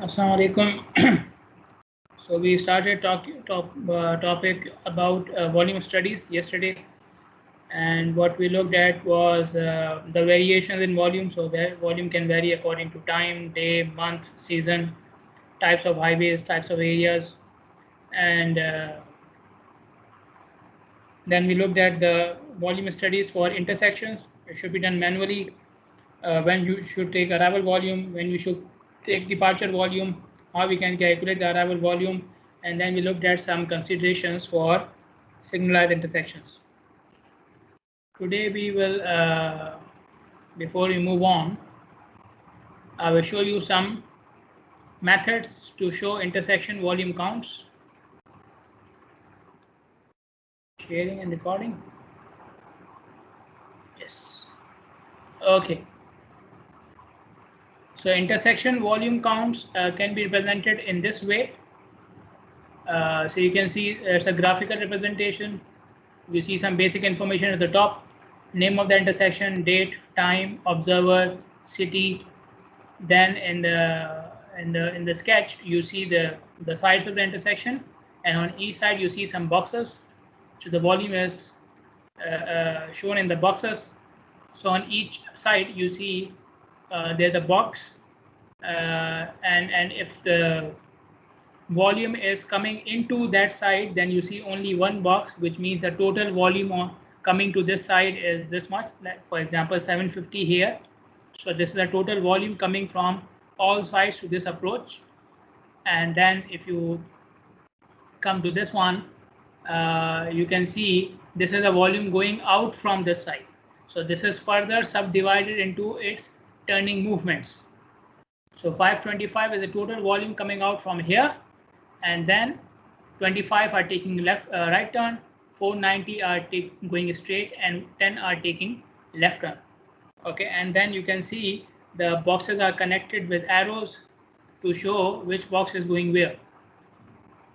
Assalamu alaikum. So we started topic about volume studies yesterday, and what we looked at was the variations in volume. So volume can vary according to time, day, month, season, types of highways, types of areas, and then we looked at the volume studies for intersections. It should be done manually. When you should take arrival volume, when you should take departure volume, how we can calculate the arrival volume, and then we looked at some considerations for signalized intersections. Today we will, before we move on, I will show you some methods to show intersection volume counts. Sharing and recording. Yes. Okay. So intersection volume counts can be represented in this way. So you can see it's a graphical representation. You see some basic information at the top: name of the intersection, date, time, observer, city. Then in the sketch you see the sides of the intersection, and on each side you see some boxes. So the volume is shown in the boxes. So on each side you see there's a box, and if the volume is coming into that side, then you see only one box, which means the total volume coming to this side is this much. For example, 750 here. So this is the total volume coming from all sides to this approach. And then if you come to this one, you can see this is a volume going out from this side. So this is further subdivided into its turning movements. So 525 is the total volume coming out from here, and then 25 are taking right turn, 490 are going straight, and 10 are taking left turn. Okay, and then you can see the boxes are connected with arrows to show which box is going where.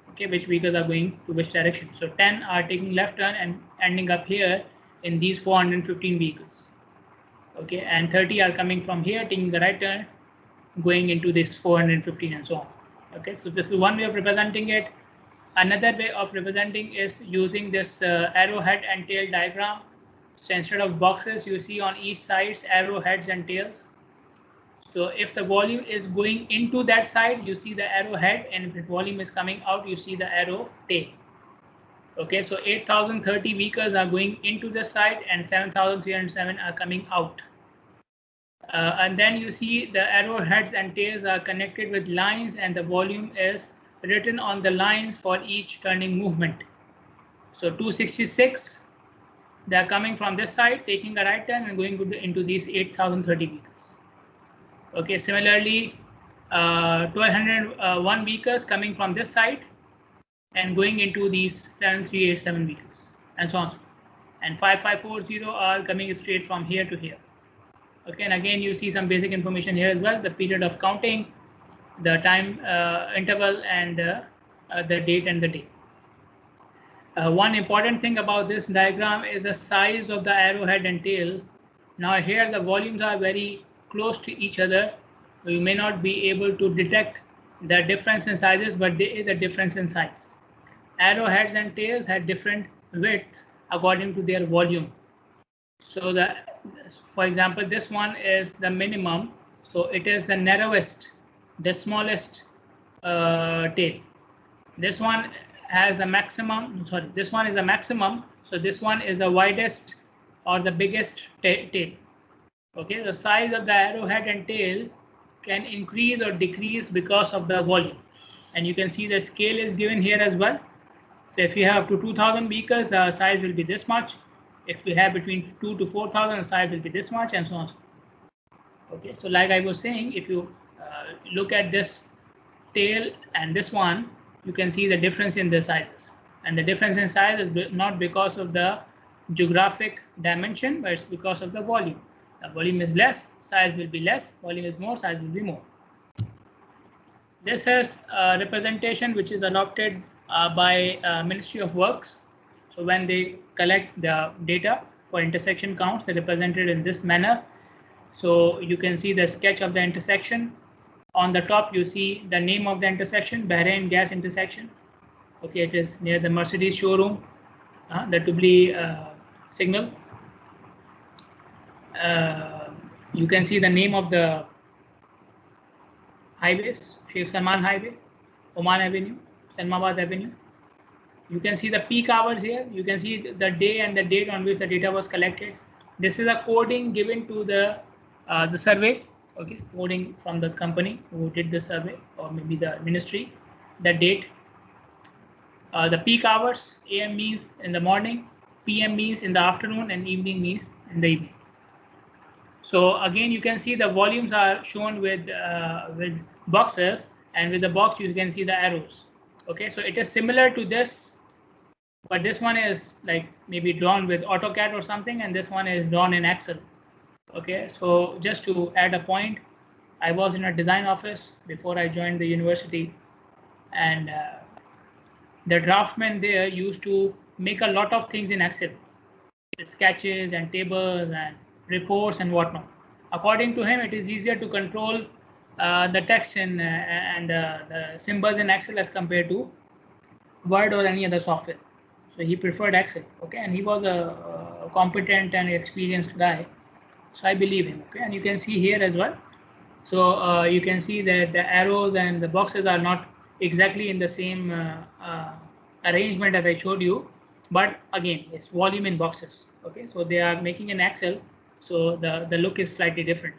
Okay, which vehicles are going to which direction. So 10 are taking left turn and ending up here in these 415 vehicles. Okay, and 30 are coming from here taking the right turn, going into this 415 and so on. Okay, so this is one way of representing it. Another way of representing is using this arrowhead and tail diagram. So instead of boxes, you see on each side arrowheads and tails. So if the volume is going into that side, you see the arrowhead, and if the volume is coming out, you see the arrow tail. Okay, so 8,030 vehicles are going into the side and 7,307 are coming out. And then you see the arrowheads and tails are connected with lines, and the volume is written on the lines for each turning movement. So 266, they are coming from this side, taking a right turn and going into these 8,030 vehicles. Okay, similarly, 1,201 vehicles coming from this side and going into these 7,387 vehicles, and so on. And 5,540 are coming straight from here to here. Okay, and again you see some basic information here as well: the period of counting, the time interval, and the date and the day. One important thing about this diagram is the size of the arrowhead and tail. Now here the volumes are very close to each other. You may not be able to detect the difference in sizes, but there is a difference in size. Arrowheads and tails have different widths according to their volume. So for example, this one is the minimum, so it is the narrowest, the smallest tail. This one has a maximum, sorry, this one is the maximum, so this one is the widest or the biggest tail. Okay, the size of the arrowhead and tail can increase or decrease because of the volume, and you can see the scale is given here as well. So if you have up to 2,000 vehicles, the size will be this much. If we have between 2 to 4,000, the size will be this much, and so on. Okay, so like I was saying, if you look at this tail and this one, you can see the difference in the sizes. And the difference in size is not because of the geographic dimension, but it's because of the volume. The volume is less, size will be less. Volume is more, size will be more. This is a representation which is adopted by Ministry of Works. So when they collect the data for intersection counts, they represented in this manner. So you can see the sketch of the intersection. On the top, you see the name of the intersection, Bahrain Gas intersection. Okay, it is near the Mercedes showroom, the Tubli signal. You can see the name of the highways, Sheikh Salman Highway, Oman Avenue, Salmabad Avenue. You can see the peak hours here. You can see the day and the date on which the data was collected. This is a coding given to the survey. Okay, coding from the company who did the survey, or maybe the ministry. The date, the peak hours. AM means in the morning, PM means in the afternoon, and evening means in the evening. So again, you can see the volumes are shown with boxes, and with the box you can see the arrows. Okay, so it is similar to this, but this one is like maybe drawn with AutoCAD or something, and this one is drawn in Excel. Okay, so just to add a point, I was in a design office before I joined the university, and the draftsman there used to make a lot of things in Excel, sketches and tables and reports and whatnot. According to him, it is easier to control the text and the symbols in Excel as compared to Word or any other software. So he preferred Excel. Okay, and he was a competent and experienced guy. So I believe him. Okay, and you can see here as well. So you can see that the arrows and the boxes are not exactly in the same arrangement as I showed you, but again, it's volume in boxes. Okay, so they are making an Excel, so the look is slightly different.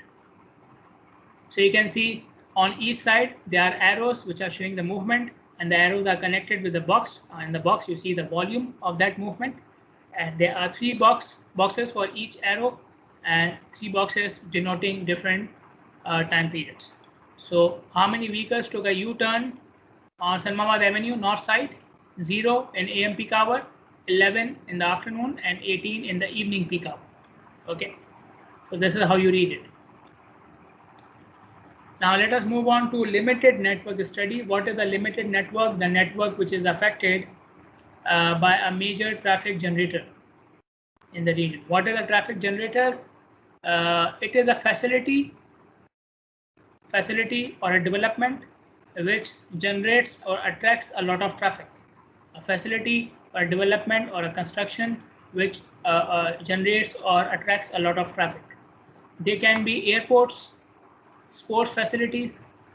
So you can see on each side there are arrows which are showing the movement, and the arrows are connected with the box. In the box you see the volume of that movement, and there are three boxes for each arrow, and three boxes denoting different time periods. So how many vehicles took a U-turn on Salmabad Avenue north side? 0 in AM peak hour, 11 in the afternoon, and 18 in the evening peak hour. Okay, so this is how you read it. Now let us move on to limited network study. What is the limited network? The network which is affected by a major traffic generator in the region. What is a traffic generator? It is a facility or a development which generates or attracts a lot of traffic. A facility or a development or a construction which generates or attracts a lot of traffic. They can be airports, sports facilities,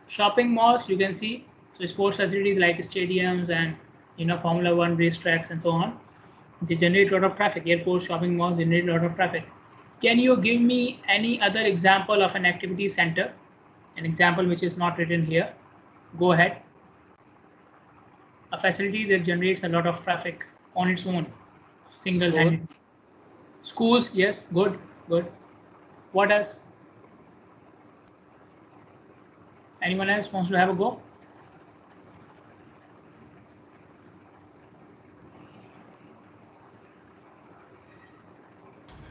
shopping malls. You can see, so sports facilities like stadiums and Formula 1 racetracks and so on. They generate a lot of traffic. Airports, shopping malls generate a lot of traffic. Can you give me any other example of an activity center? An example which is not written here. Go ahead. A facility that generates a lot of traffic on its own, single-handed. Schools, yes, good. What else? Anyone else wants to have a go?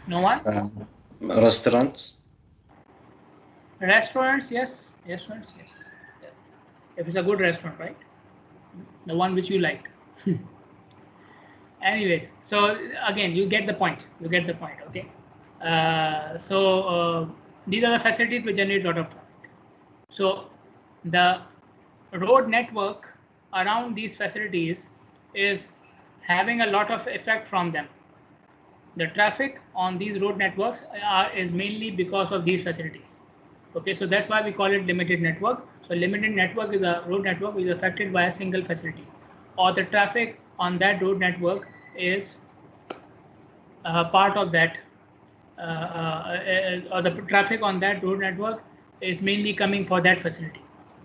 No one? Restaurants. Restaurants, yes. Restaurants, yes. If it's a good restaurant, right? The one which you like. Anyways, so again, you get the point. Okay. These are the facilities which generate a lot of traffic. So the road network around these facilities is having a lot of effect from them. The traffic on these road networks is mainly because of these facilities. Okay, so that's why we call it limited network. So limited network is a road network which is affected by a single facility, or the traffic on that road network is part of that, or the traffic on that road network is mainly coming for that facility.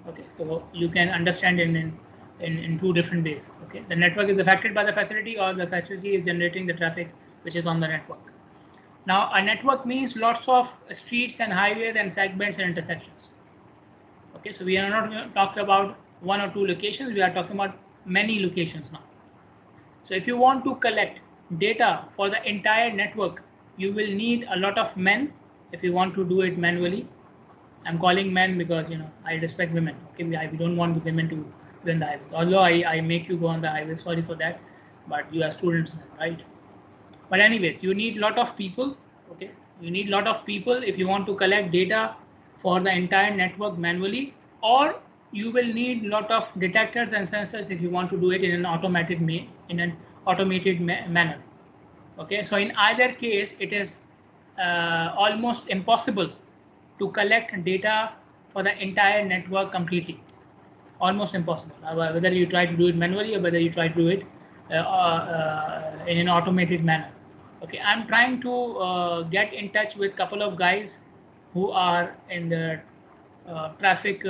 Okay, so you can understand in two different ways. Okay, the network is affected by the facility, or the facility is generating the traffic which is on the network. Now, a network means lots of streets and highways and segments and intersections. Okay, so we are not talking about one or two locations, we are talking about many locations now. So if you want to collect data for the entire network, you will need a lot of men if you want to do it manually. I'm calling men because I respect women. Okay, we don't want women to be on the highways. Although I make you go on the highway, sorry for that, but you are students, right? But anyways, you need a lot of people. Okay, you need a lot of people if you want to collect data for the entire network manually, or you will need lot of detectors and sensors if you want to do it in an automated manner. Okay, so in either case, it is almost impossible to collect data for the entire network completely. Almost impossible. Whether you try to do it manually or whether you try to do it in an automated manner. Okay, I'm trying to get in touch with a couple of guys who are in the traffic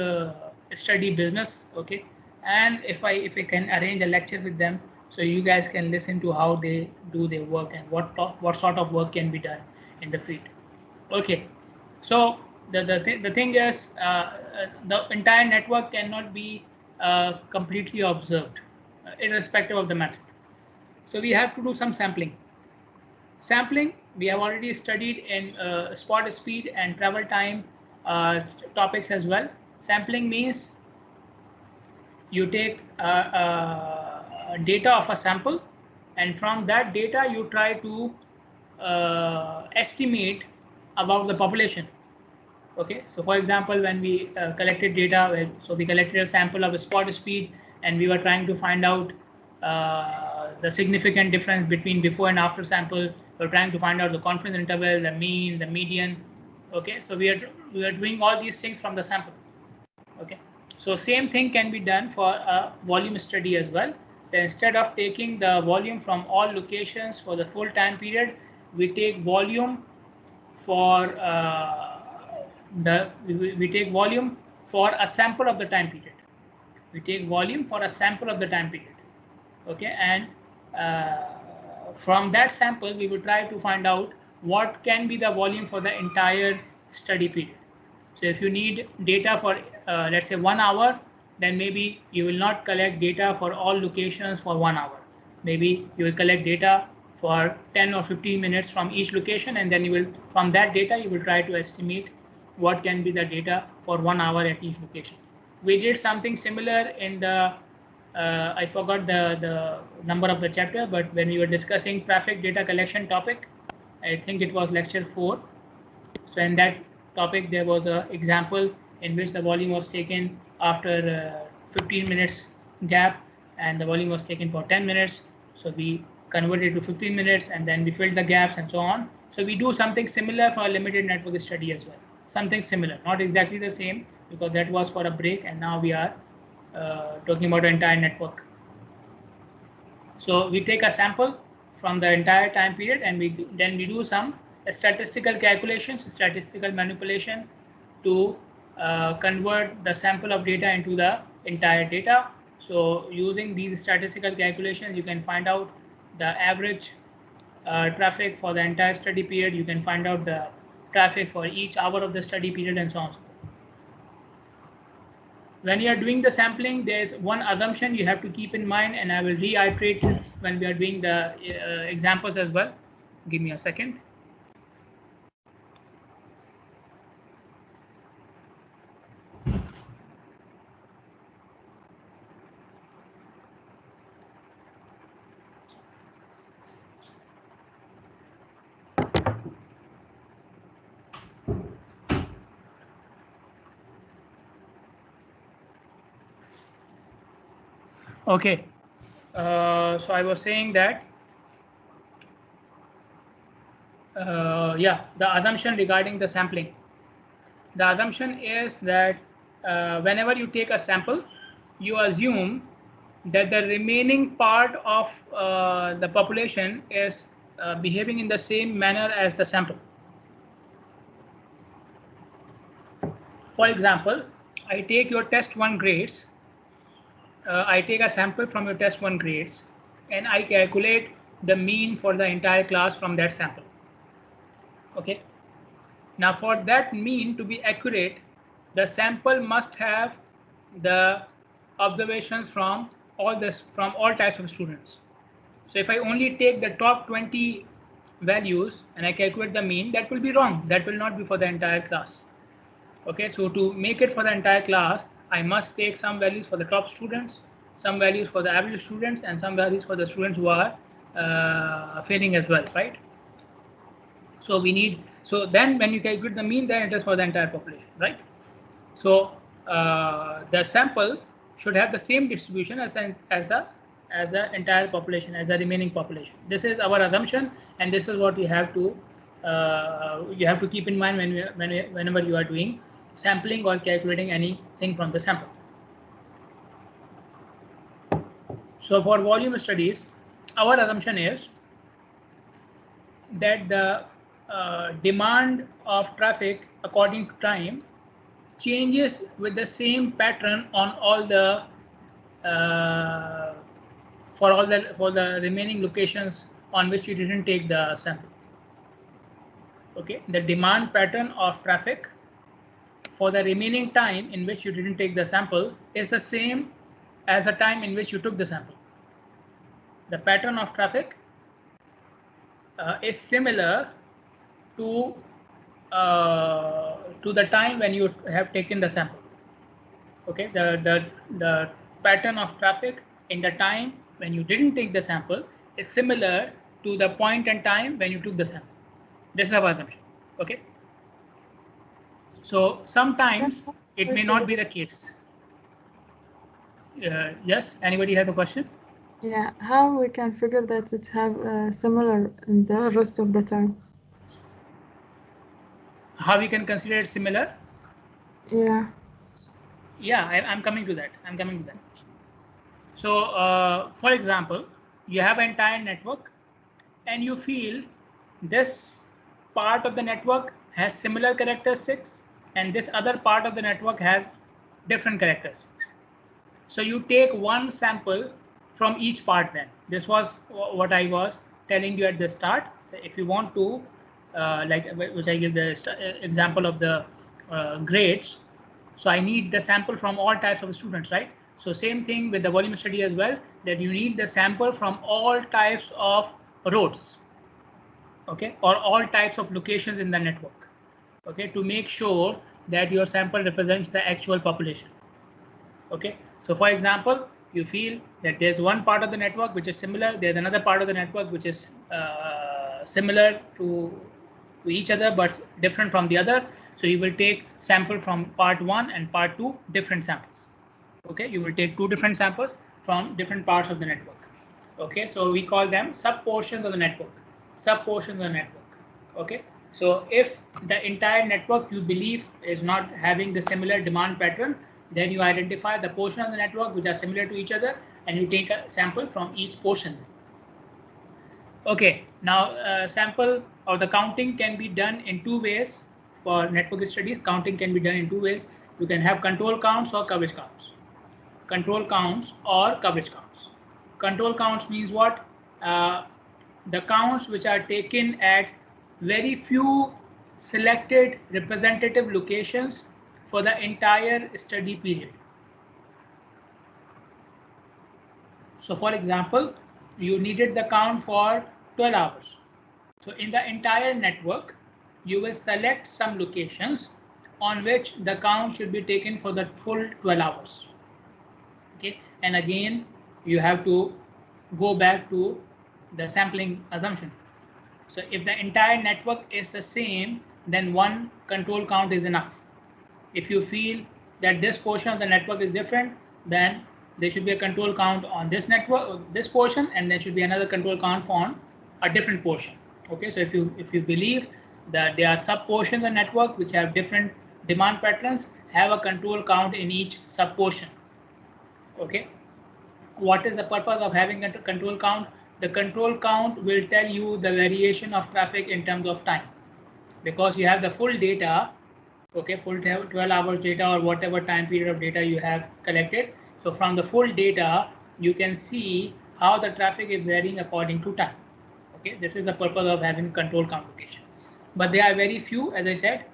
study business. Okay, and if I can arrange a lecture with them, so you guys can listen to how they do their work and what sort of work can be done in the field. Okay, so the thing is, the entire network cannot be completely observed, irrespective of the method. So we have to do some sampling. Sampling we have already studied in spot speed and travel time topics as well. Sampling means you take data of a sample, and from that data you try to estimate about the population. Okay, so for example, when we collected data, so we collected a sample of a spot speed, and we were trying to find out the significant difference between before and after sample. We're trying to find out the confidence interval, the mean, the median. Okay, so we are doing all these things from the sample. Okay, so same thing can be done for a volume study as well. Instead of taking the volume from all locations for the full time period, we take volume for we take volume for a sample of the time period. We take volume for a sample of the time period. Okay, and from that sample we will try to find out what can be the volume for the entire study period. So if you need data for let's say 1 hour, then maybe you will not collect data for all locations for 1 hour. Maybe you will collect data for 10 or 15 minutes from each location, and then you will, from that data, you will try to estimate what can be the data for 1 hour at each location. We did something similar in the I forgot the number of the chapter, but when we were discussing traffic data collection topic, I think it was lecture 4. So in that topic, there was an example in which the volume was taken after 15 minutes gap, and the volume was taken for 10 minutes. So we converted to 15 minutes, and then we filled the gaps and so on. So we do something similar for a limited network study as well. Something similar, not exactly the same, because that was for a break, and now we are talking about the entire network. So we take a sample from the entire time period, and then we do some statistical calculations, statistical manipulation to convert the sample of data into the entire data. So using these statistical calculations, you can find out the average traffic for the entire study period. You can find out the traffic for each hour of the study period, and so on. When you are doing the sampling, there is one assumption you have to keep in mind, and I will reiterate this when we are doing the examples as well. Give me a second. Okay, so I was saying that, yeah, the assumption regarding the sampling. The assumption is that whenever you take a sample, you assume that the remaining part of the population is behaving in the same manner as the sample. For example, I take your test 1 grades. I take a sample from your test 1 grades, and I calculate the mean for the entire class from that sample. Okay. Now for that mean to be accurate, the sample must have the observations from all types of students. So if I only take the top 20 values and I calculate the mean, that will be wrong. That will not be for the entire class. Okay, so to make it for the entire class, I must take some values for the top students, some values for the average students, and some values for the students who are failing as well, right? So we need, so then when you calculate the mean, then it is for the entire population, right? So the sample should have the same distribution as the entire population, as the remaining population. This is our assumption, and this is what you have to keep in mind whenever you are doing sampling or calculating anything from the sample. So for volume studies, our assumption is that the demand of traffic according to time changes with the same pattern on all the for the remaining locations on which you didn't take the sample. Okay, the demand pattern of traffic for the remaining time in which you didn't take the sample is the same as the time in which you took the sample. The pattern of traffic is similar to the time when you have taken the sample. Okay, the pattern of traffic in the time when you didn't take the sample is similar to the point in time when you took the sample. This is our assumption. Okay, so sometimes it may not be the case. Yes, anybody has a question? Yeah, how we can figure that it have similar in the rest of the time? How we can consider it similar? Yeah. Yeah, I'm coming to that. So, for example, you have an entire network, and you feel this part of the network has similar characteristics, and this other part of the network has different characteristics. So you take one sample from each part. Then this was what I was telling you at the start. So if you want to, which I give the example of the grades. So I need the sample from all types of students, right? So same thing with the volume study as well, that you need the sample from all types of roads, okay, or all types of locations in the network, okay, to make sure that your sample represents the actual population. Okay, so for example, you feel that there's one part of the network which is similar, there's another part of the network which is similar to each other but different from the other. So you will take sample from part 1 and part 2, different samples. Okay, you will take 2 different samples from different parts of the network. Okay, so we call them sub portions of the network. Okay, so if the entire network you believe is not having the similar demand pattern, then you identify the portion of the network which are similar to each other, and you take a sample from each portion. Okay, now sample or the counting can be done in 2 ways. For network studies, counting can be done in 2 ways. You can have control counts or coverage counts. Control counts or coverage counts. Control counts means what? The counts which are taken at very few selected representative locations for the entire study period. So for example, you needed the count for 12 hours. So in the entire network, you will select some locations on which the count should be taken for the full 12 hours. Okay, and again, you have to go back to the sampling assumption. So if the entire network is the same, then one control count is enough. If you feel that this portion of the network is different, then there should be a control count on this network, this portion, and there should be another control count on a different portion. Okay, so if you believe that there are sub portions of the network which have different demand patterns, have a control count in each sub portion. Okay, what is the purpose of having a control count? The control count will tell you the variation of traffic in terms of time, because you have the full data, okay, full 12 hours data or whatever time period of data you have collected. So from the full data, you can see how the traffic is varying according to time. Okay, this is the purpose of having control count location. But there are very few, as I said,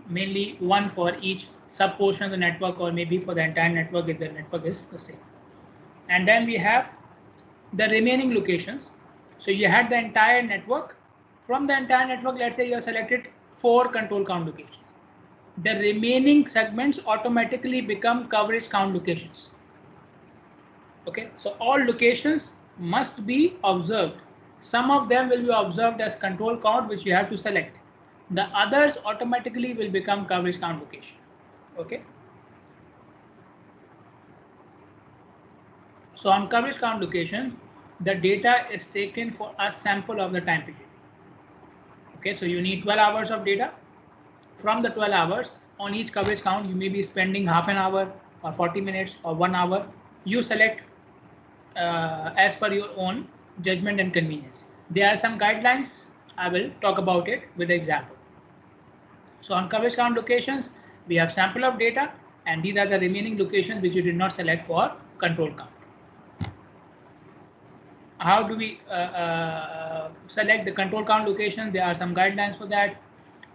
mainly one for each sub portion of the network, or maybe for the entire network if the network is the same. And then we have the remaining locations. So you had the entire network. From the entire network, let's say you have selected 4 control count locations. The remaining segments automatically become coverage count locations. Okay, so all locations must be observed. Some of them will be observed as control count, which you have to select. The others automatically will become coverage count location. Okay, So on coverage count location, the data is taken for a sample of the time period. Okay, so you need 12 hours of data. From the 12 hours, on each coverage count, you may be spending half an hour or 40 minutes or 1 hour. You select as per your own judgment and convenience. There are some guidelines. I will talk about it with an example. So on coverage count locations, we have sample of data, and these are the remaining locations which you did not select for control count. How do we select the control count location? There are some guidelines for that.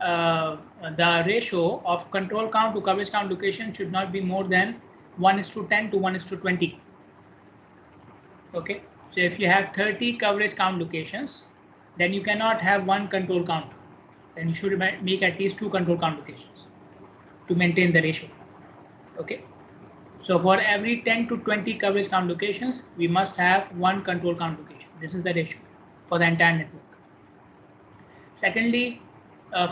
The ratio of control count to coverage count location should not be more than 1:10 to 1:20. Okay, so if you have 30 coverage count locations, then you cannot have one control count. Then you should make at least 2 control count locations to maintain the ratio. Okay, so for every 10 to 20 coverage count locations, we must have 1 control count location. This is the ratio for the entire network. Secondly,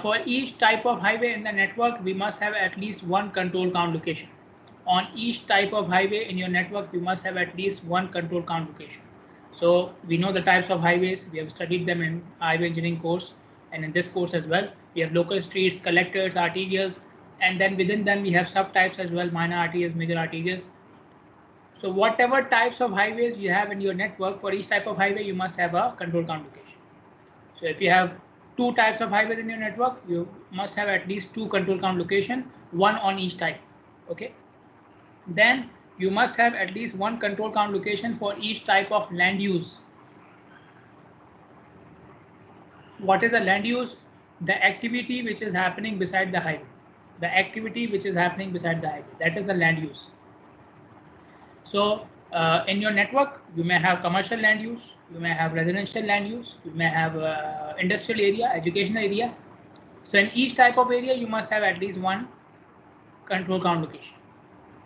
for each type of highway in the network, we must have at least 1 control count location. On each type of highway in your network, we must have at least 1 control count location. So we know the types of highways. We have studied them in highway engineering course, and in this course as well. We have local streets, collectors, arterials, and then within them we have subtypes as well, minor arterials, major arterials. So whatever types of highways you have in your network, for each type of highway you must have a control count location. So if you have 2 types of highways in your network, you must have at least 2 control count location, 1 on each type. Okay, then you must have at least 1 control count location for each type of land use. What is the land use? The activity which is happening beside the highway. The activity which is happening beside the highway, that is the land use. So in your network, you may have commercial land use, you may have residential land use, you may have industrial area, educational area. So in each type of area, you must have at least 1 control count location.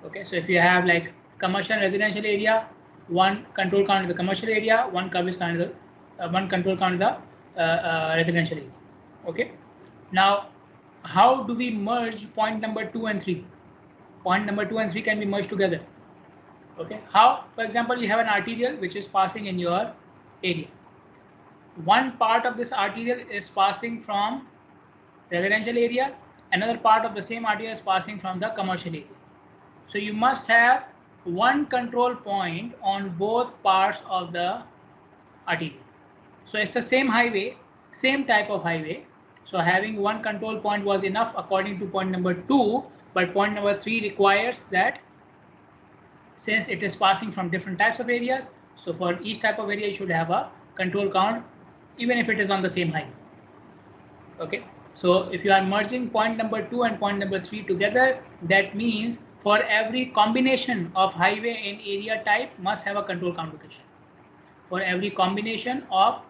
Okay, so if you have like commercial and residential area, 1 control count in the commercial area, 1 coverage count in the 1 control count in the residential area. Okay, now how do we merge point number 2 and 3? Point number 2 and 3 can be merged together. Okay, how? For example, you have an arterial which is passing in your area. One part of this arterial is passing from residential area, another part of the same arterial is passing from the commercial area. So you must have 1 control point on both parts of the arterial. So it's the same highway, same type of highway. So having 1 control point was enough according to point number 2, but point number 3 requires that since it is passing from different types of areas, so for each type of area you should have a control count even if it is on the same highway. Okay, so if you are merging point number 2 and point number 3 together, that means for every combination of highway in area type must have a control count location. For every combination of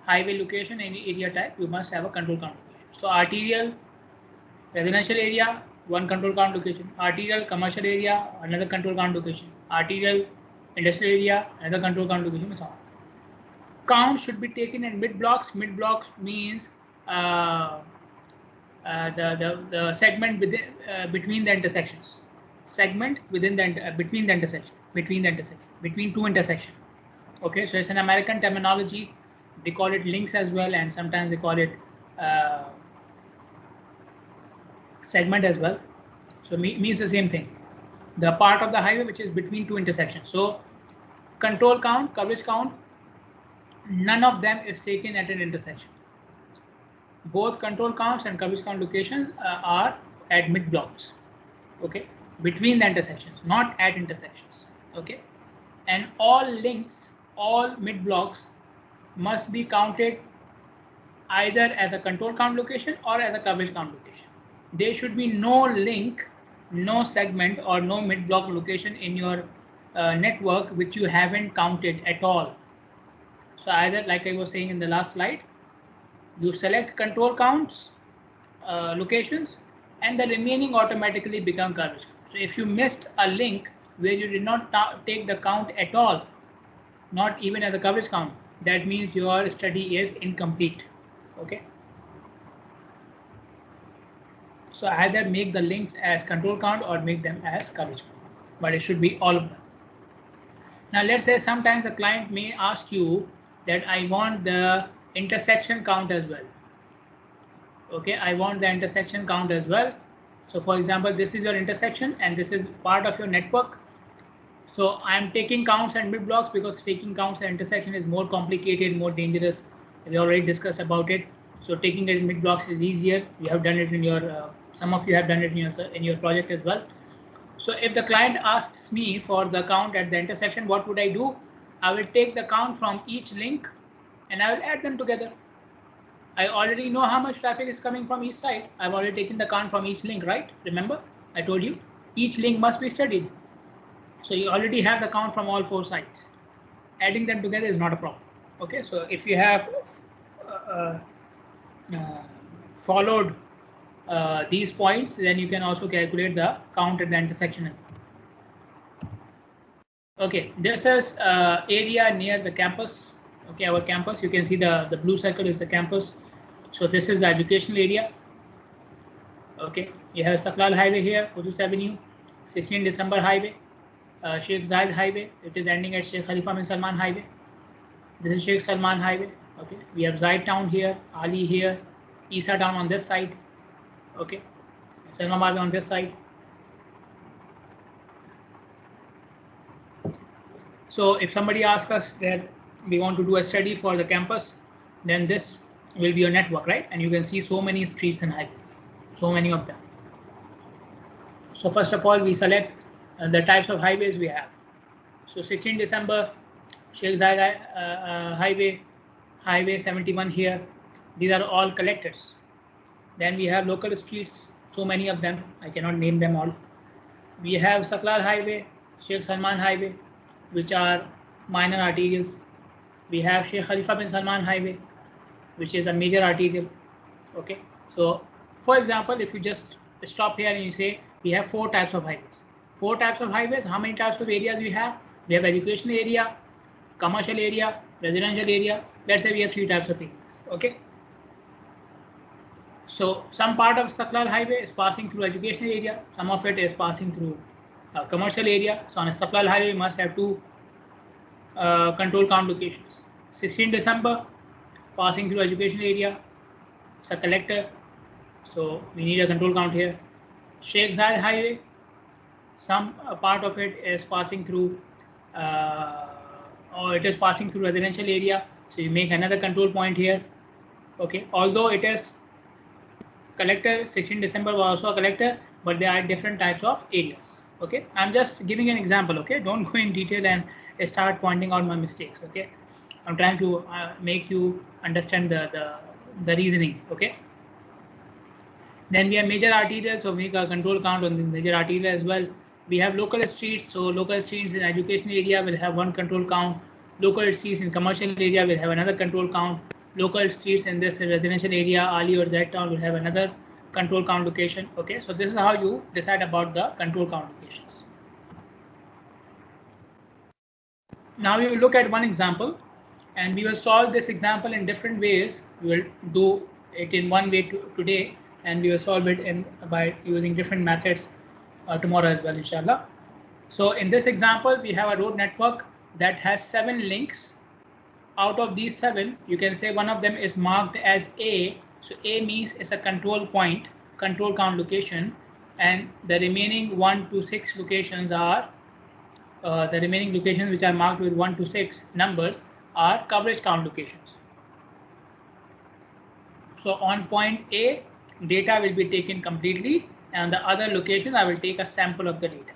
highway location in area type, you must have a control count location. So arterial, residential area, 1 control count location. Arterial, commercial area, another control count location. Arterial, industrial area, another control count location, and so on. Count should be taken in mid blocks. Mid blocks means the segment within between the intersections. Segment within the between the intersection, between 2 intersections. Okay, so it's an American terminology. They call it links as well, and sometimes they call it segment as well. So means the same thing. The part of the highway which is between 2 intersections. So control count, coverage count, none of them is taken at an intersection. Both control counts and coverage count locations are at mid blocks. Okay, between the intersections, not at intersections. Okay, and all links, all mid blocks must be counted either as a control count location or as a coverage count location. There should be no link, no segment or no mid block location in your network which you haven't counted at all. So either, like I was saying in the last slide, you select control counts locations and the remaining automatically become coverage. So if you missed a link where you did not take the count at all, not even as a coverage count, that means your study is incomplete. Okay, so either make the links as control count or make them as coverage count, but it should be all of them. Now let's say sometimes the client may ask you that I want the intersection count as well. Okay, I want the intersection count as well. So for example, this is your intersection and this is part of your network. So I'm taking counts and mid blocks because taking counts and intersection is more complicated, more dangerous. We already discussed about it. So taking it in mid blocks is easier. You have done it in your, some of you have done it in your project as well. So if the client asks me for the count at the intersection, what would I do? I will take the count from each link and I will add them together. I already know how much traffic is coming from each side. I've already taken the count from each link, right? Remember, I told you each link must be studied. So you already have the count from all 4 sides. Adding them together is not a problem. Okay, so if you have followed these points, then you can also calculate the count at the intersection as well. Okay, this is area near the campus. Okay, our campus, you can see the blue circle is the campus. So this is the educational area. Okay, you have Istiqlal Highway here, Qudus Avenue, 16 December Highway, Sheikh Zayed Highway. It is ending at Sheikh Khalifa bin Salman Highway. This is Sheikh Salman Highway. Okay, we have Zayed Town here, Ali here, Isa Town on this side. Okay, Islamabad on this side. So if somebody asks us that we want to do a study for the campus, then this will be your network, right? And you can see so many streets and highways, so many of them. So first of all, we select the types of highways we have. So 16 December, Sheikh Zayed Highway, Highway 71 here. These are all collectors. Then we have local streets, so many of them. I cannot name them all. We have Istiqlal Highway, Sheikh Salman Highway, which are minor arterials. We have Sheikh Khalifa bin Salman Highway, which is a major arterial. Okay, so for example, if you just stop here and you say we have 4 types of highways. 4 types of highways. How many types of areas we have? We have educational area, commercial area, residential area. Let's say we have 3 types of areas. Okay. So some part of Istiqlal Highway is passing through educational area. Some of it is passing through commercial area. So on Istiqlal Highway, we must have 2 control count locations. 16 December, passing through educational area. It's a collector, so we need a control count here. Sheikh Zayed Highway, some part of it is passing through, or it is passing through residential area. So you make another control point here. Okay, although it is collector, 16 December was also a collector, but they are different types of areas. Okay, I'm just giving an example. Okay, don't go in detail and start pointing out my mistakes. Okay, I'm trying to make you understand the reasoning. Okay, then we have major arterials, so make a control count on the major arterial as well. We have local streets, so local streets in education area will have 1 control count. Local streets in commercial area will have another control count. Local streets in this residential area, Ali or Z Town, will have another control count location. Okay, so this is how you decide about the control count locations. Now we will look at one example, and we will solve this example in different ways. We will do it in one way today, and we will solve it by using different methods tomorrow as well, inshallah. So in this example, we have a road network that has 7 links. Out of these 7, you can say one of them is marked as A. So A means it's a control point, control count location, and the remaining 1 to 6 locations are the remaining locations which are marked with 1 to 6 numbers are coverage count locations. So on point A, data will be taken completely, and the other locations I will take a sample of the data.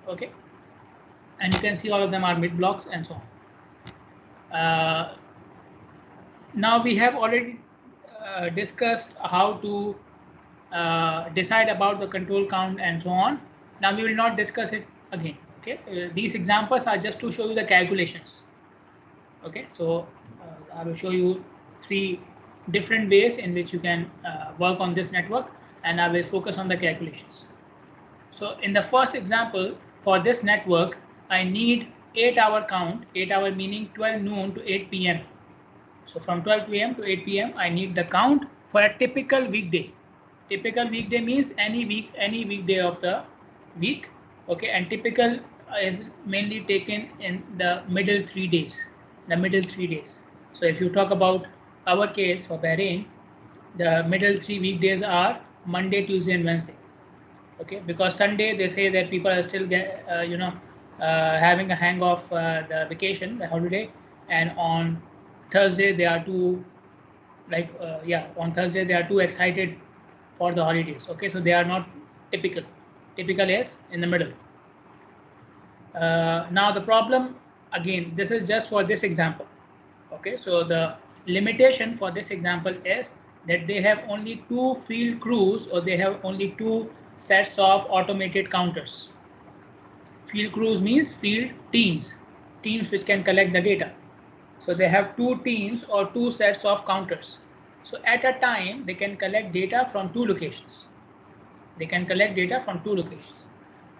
Okay, and you can see all of them are mid blocks and so on. Now we have already discussed how to decide about the control count and so on. Now we will not discuss it again. Okay, these examples are just to show you the calculations. Okay, so I will show you 3 different ways in which you can work on this network, and I will focus on the calculations. So in the first example, for this network, I need 8-hour count, 8 hour meaning 12 noon to 8 p.m. So from 12 p.m. to 8 p.m. I need the count for a typical weekday. Typical weekday means any weekday of the week. Okay, and typical is mainly taken in the middle 3 days. The middle 3 days. So if you talk about our case for Bahrain, the middle 3 weekdays are Monday, Tuesday, and Wednesday. Okay, because Sunday they say that people are still having a hang of the vacation, the holiday, and on Thursday they are too on Thursday they are too excited for the holidays. Okay, so they are not typical. Typical is in the middle. Now the problem, again, this is just for this example. Okay, so the limitation for this example is that they have only 2 field crews, or they have only 2 sets of automated counters. Field crews means field teams which can collect the data. So they have 2 teams or 2 sets of counters. So at a time they can collect data from 2 locations. They can collect data from 2 locations.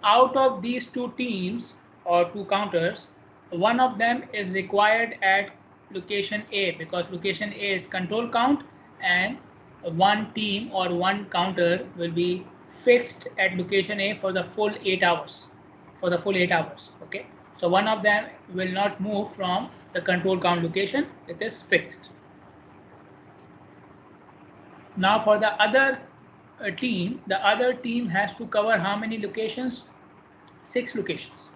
Out of these 2 teams or 2 counters, one of them is required at location A, because location A is control count, and one team or one counter will be fixed at location A for the full 8 hours. For the full 8 hours. Okay. So one of them will not move from the control count location. It is fixed. Now for the other team, the other team has to cover how many locations? 6 locations.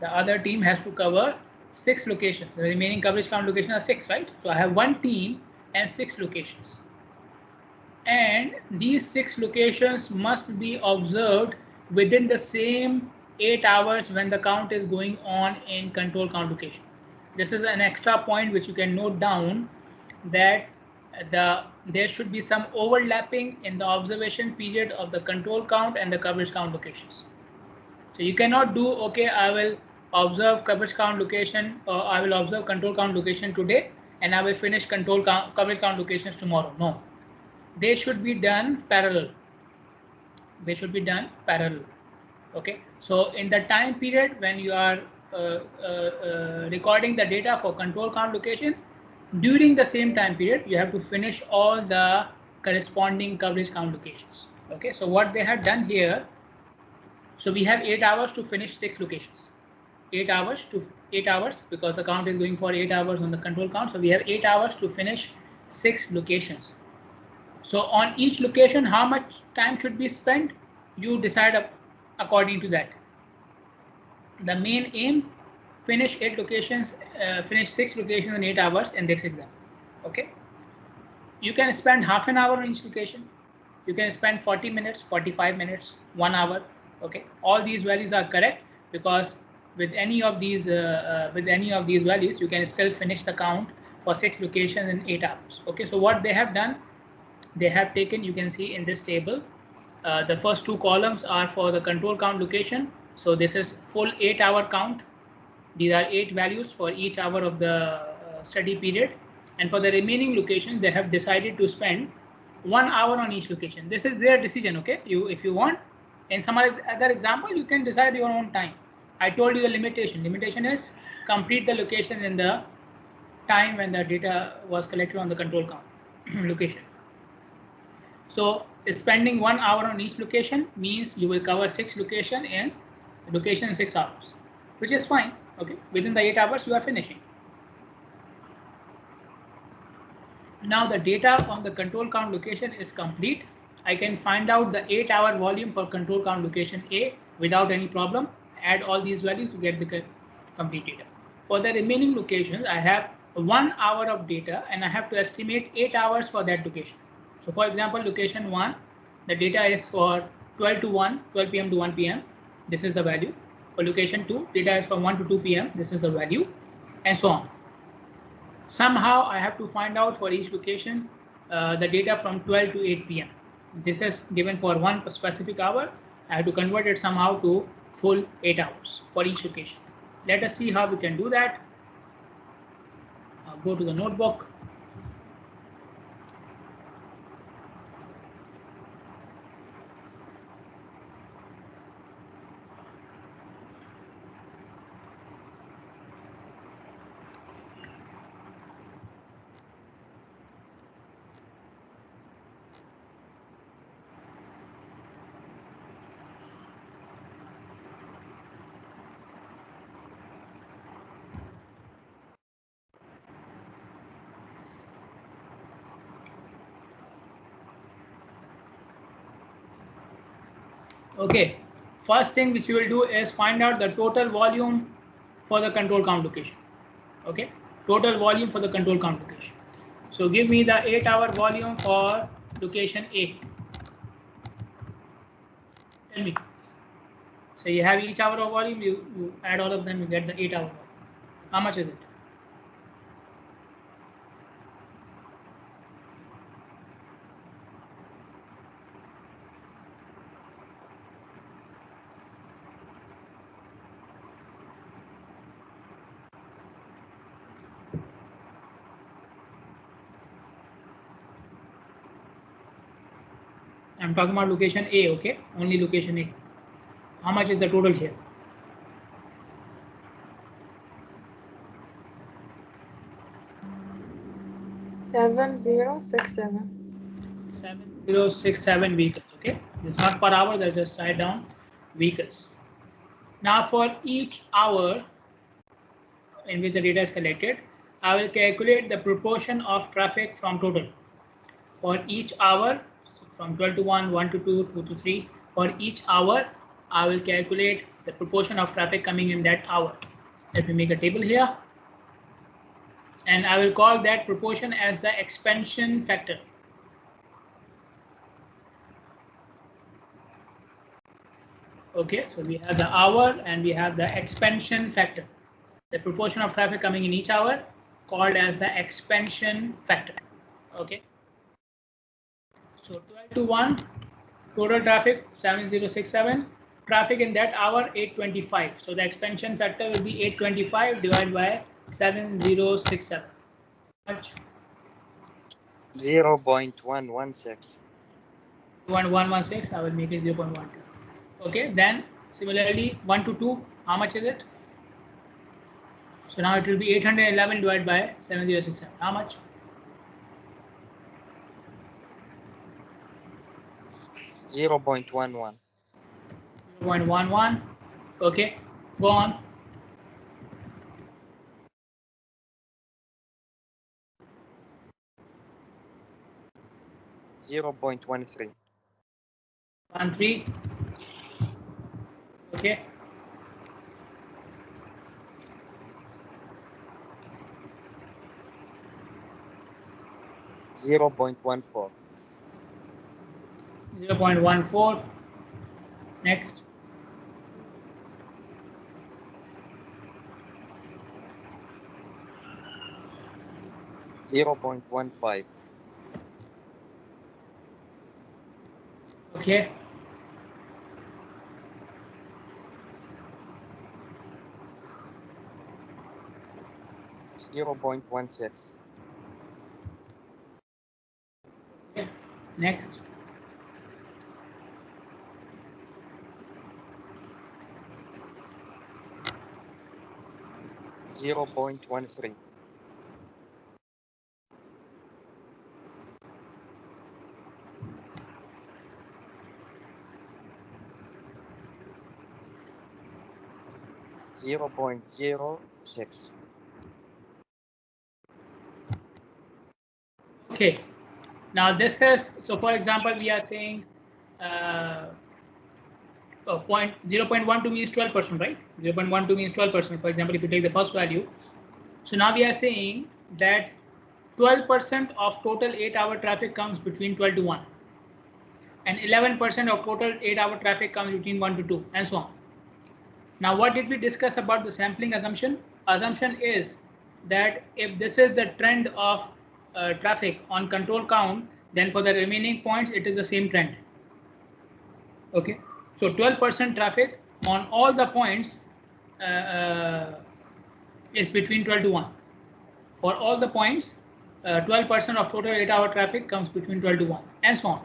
The other team has to cover 6 locations. The remaining coverage count locations are 6, right? So I have one team and 6 locations. And these 6 locations must be observed within the same 8 hours when the count is going on in control count location. This is an extra point which you can note down, that there should be some overlapping in the observation period of the control count and the coverage count locations. So you cannot do, okay, I will observe coverage count location, or I will observe control count location today, and I will finish coverage count locations tomorrow. No, they should be done parallel. They should be done parallel. Okay, so in the time period when you are recording the data for control count location, during the same time period you have to finish all the corresponding coverage count locations. Okay, so what they have done here, so we have 8 hours to finish 6 locations. 8 hours because the count is going for 8 hours on the control count. So we have 8 hours to finish 6 locations. So on each location, how much time should be spent? You decide according to that. The main aim, finish 8 locations, finish 6 locations in 8 hours in this example. Okay. You can spend half an hour on each location. You can spend 40 minutes, 45 minutes, 1 hour. Okay. All these values are correct, because with any of these values, you can still finish the count for 6 locations in 8 hours. Okay. So what they have done, they have taken, you can see in this table, the first 2 columns are for the control count location. So this is full 8 hour count. These are 8 values for each hour of the study period. And for the remaining locations, they have decided to spend 1 hour on each location. This is their decision. Okay, if you want, in some other example, you can decide your own time. I told you the limitation. Limitation is complete the location in the time when the data was collected on the control count location. So spending 1 hour on each location means you will cover 6 locations in 6 hours, which is fine. Okay, within the 8 hours you are finishing. Now the data on the control count location is complete. I can find out the 8 hour volume for control count location A without any problem. Add all these values to get the complete data. For the remaining locations, I have 1 hour of data and I have to estimate 8 hours for that location. So for example, location 1, the data is for 12 p.m. to 1 p.m. This is the value. For location 2, data is from 1 to 2 p.m. This is the value, and so on. Somehow I have to find out for each location the data from 12 to 8 p.m. This is given for one specific hour. I have to convert it somehow to full 8 hours for each location. Let us see how we can do that. I'll go to the notebook. Okay, first thing which you will do is find out the total volume for the control count location. Okay, total volume for the control count location. So give me the 8-hour volume for location A. Tell me. So you have each hour of volume, you add all of them, you get the 8-hour volume. How much is it? I'm talking about location A, okay? Only location A. How much is the total here? 7067. 7067 vehicles, okay? It's not per hour, I just write down vehicles. Now for each hour in which the data is collected, I will calculate the proportion of traffic from total. For each hour, so from 12 to 1, 1 to 2, 2 to 3, for each hour, I will calculate the proportion of traffic coming in that hour. Let me make a table here. And I will call that proportion as the expansion factor. Okay, so we have the hour and we have the expansion factor. The proportion of traffic coming in each hour called as the expansion factor. Okay. So 12 to 1, total traffic 7067, traffic in that hour 825. So the expansion factor will be 825 divided by 7067. Much? 0.116. 116, I will make it 0.12. Okay, then similarly 1 to 2, how much is it? So now it will be 811 divided by 7067. How much? 0.11. 0.11. Okay, go on. 0.13. 13. Okay. 0.14. 0.14. Next. 0.15. Okay. 0.16. Okay. Next. 0.13. 0.06. Okay. Now this is, so for example, we are saying 0.12 means 12%, right? 0.12 means 12%. For example, if you take the first value. So now we are saying that 12% of total 8-hour traffic comes between 12 to 1. And 11% of total 8-hour traffic comes between 1 to 2, and so on. Now, what did we discuss about the sampling assumption? Assumption is that if this is the trend of traffic on control count, then for the remaining points, it is the same trend. Okay, so 12% traffic on all the points is between 12 to 1. For all the points, 12% of total 8-hour traffic comes between 12 to 1, and so on.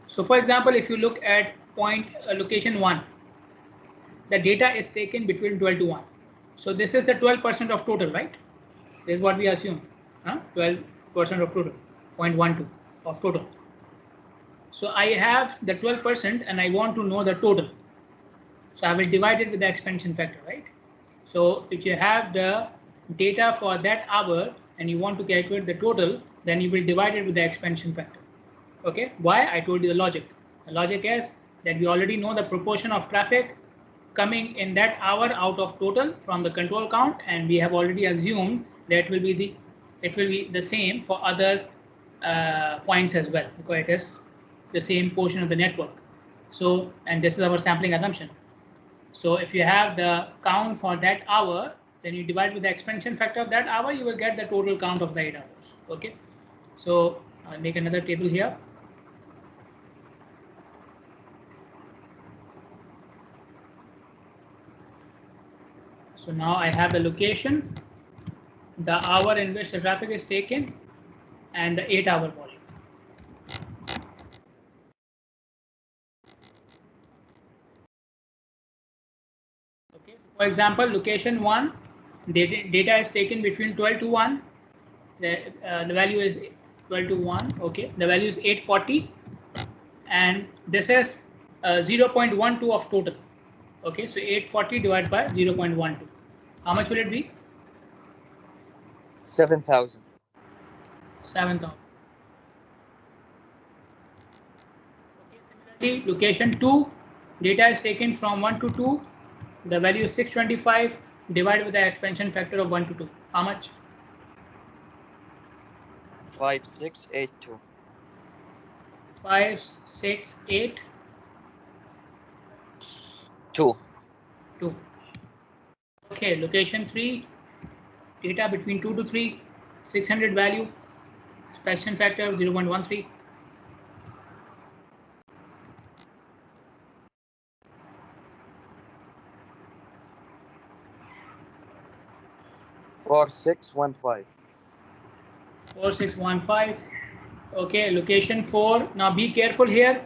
So, for example, if you look at point location 1, the data is taken between 12 to 1. So this is the 12% of total, right? This is what we assume. 12% of total, 0.12 of total. So I have the 12% and I want to know the total. So I will divide it with the expansion factor, right? So if you have the data for that hour and you want to calculate the total, then you will divide it with the expansion factor. Okay, why? I told you the logic. The logic is that we already know the proportion of traffic coming in that hour out of total from the control count, and we have already assumed that it will be the same for other points as well, because it is the same portion of the network. So, and this is our sampling assumption. So if you have the count for that hour, then you divide with the expansion factor of that hour, you will get the total count of the 8 hours. Okay. So I'll make another table here. So now I have the location, the hour in which the traffic is taken, and the 8-hour volume. Okay. For example, location 1, data is taken between 12 to 1. The value is 12 to 1. Okay. The value is 840, and this is 0.12 of total. Okay. So 840 divided by 0.12. How much will it be? 7,000. 7,000. Okay, similarly, location 2, data is taken from 1 to 2. The value is 625 divided with the expansion factor of 1 to 2. How much? 5682. 5682. 2. Okay, location 3, data between 2 to 3, 600 value, expansion factor of 0.13. Or 615. 4615. Okay, location 4. Now be careful here.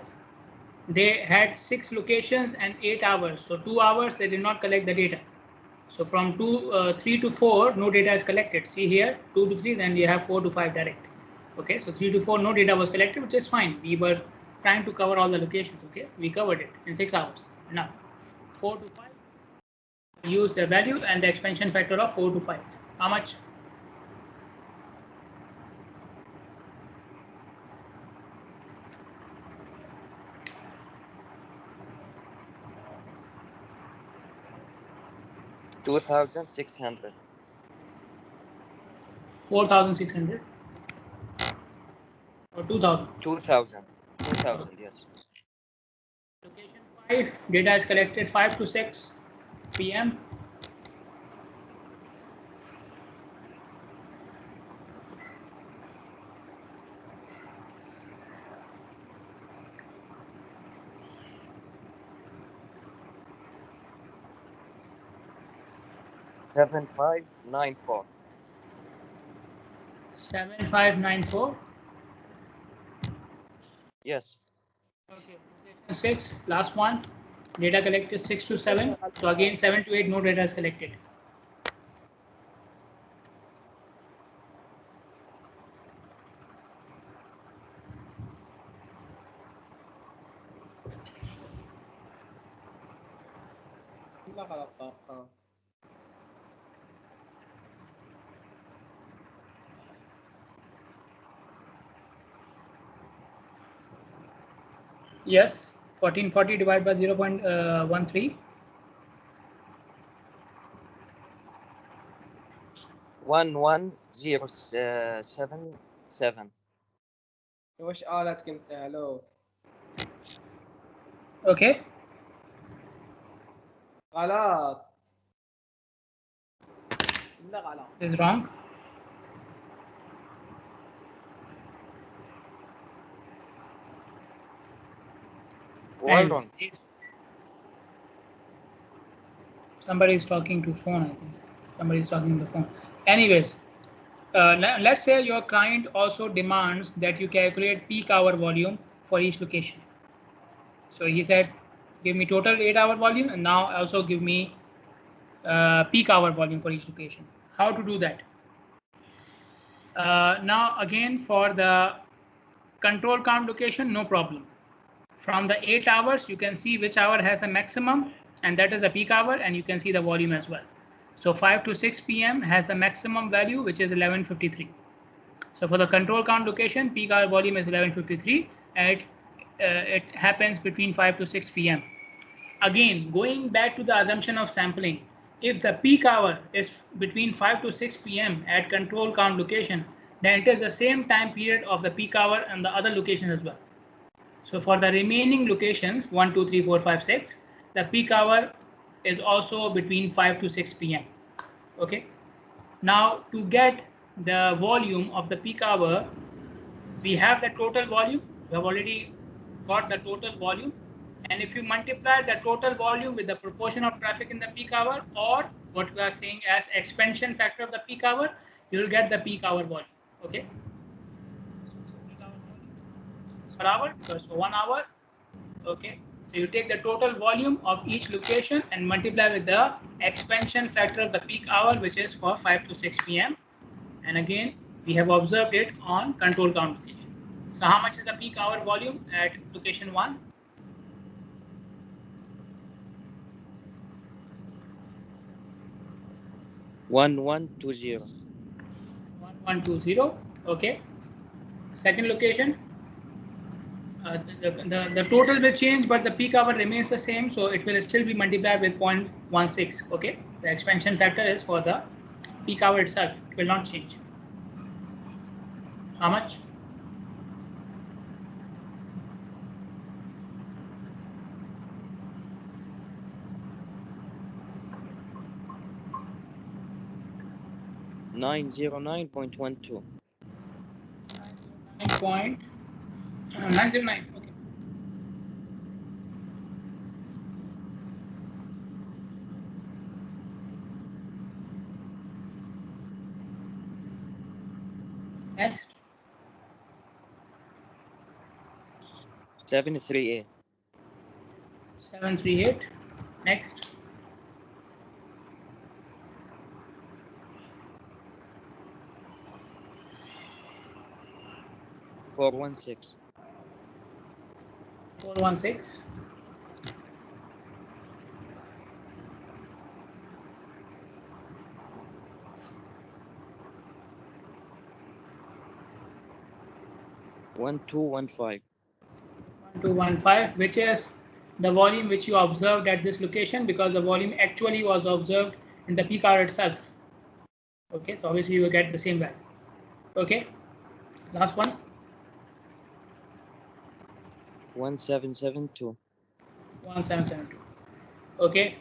They had 6 locations and 8 hours. So 2 hours they did not collect the data. So from 3 to 4, no data is collected. See here, 2 to 3, then you have 4 to 5 direct. Okay, so 3 to 4, no data was collected, which is fine. We were trying to cover all the locations. Okay, we covered it in 6 hours. Now 4 to 5, use the value and the expansion factor of 4 to 5. How much? 2,600. 4,600 or 2,000? 2,000. 2,000, yes. Location 5, data is collected 5 to 6 p.m. Seven five nine four. 7594. Yes. Okay. 6, last one. Data collected 6 to 7. So again 7 to 8, no data is collected. Yes, 1440 divided by 0.13. 11077. وش قالت كنت الو Okay. غلط لا غلط Is wrong. Why And wrong? somebody is talking to phone. I think somebody is talking to the phone. Anyways, let's say your client also demands that you calculate peak hour volume for each location. So he said, give me total 8-hour volume, and now also give me peak hour volume for each location. How to do that? Now again, for the control count location, no problem. From the 8 hours, you can see which hour has the maximum, and that is the peak hour, and you can see the volume as well. So 5 to 6 p.m. has the maximum value, which is 1153. So for the control count location, peak hour volume is 1153 at it happens between 5 to 6 p.m. Again, going back to the assumption of sampling, if the peak hour is between 5 to 6 p.m. at control count location, then it is the same time period of the peak hour and the other locations as well. So for the remaining locations, 1, 2, 3, 4, 5, 6, the peak hour is also between 5 to 6 p.m. Okay. Now to get the volume of the peak hour, we have the total volume. We have already got the total volume. And if you multiply the total volume with the proportion of traffic in the peak hour, or what we are saying as expansion factor of the peak hour, you will get the peak hour volume. Okay. Per hour, because for 1 hour. Okay. So you take the total volume of each location and multiply with the expansion factor of the peak hour, which is for 5 to 6 p.m. And again, we have observed it on control count location. So how much is the peak hour volume at location 1? 1120. 1120. Okay. Second location, the total will change, but the peak hour remains the same, so it will still be multiplied with 0.16. Okay. The expansion factor is for the peak hour itself. It will not change. How much? $909.12. 909. Okay. Next. 738. 738. Next. 416. 416. 1215. 1215, which is the volume which you observed at this location, because the volume actually was observed in the peak hour itself. Okay, so obviously you will get the same value. Okay, last one. 1772. 1772. Okay,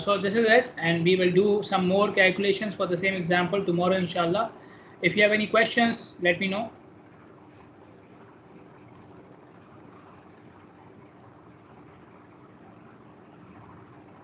so this is it, and we will do some more calculations for the same example tomorrow, inshallah. If you have any questions, let me know.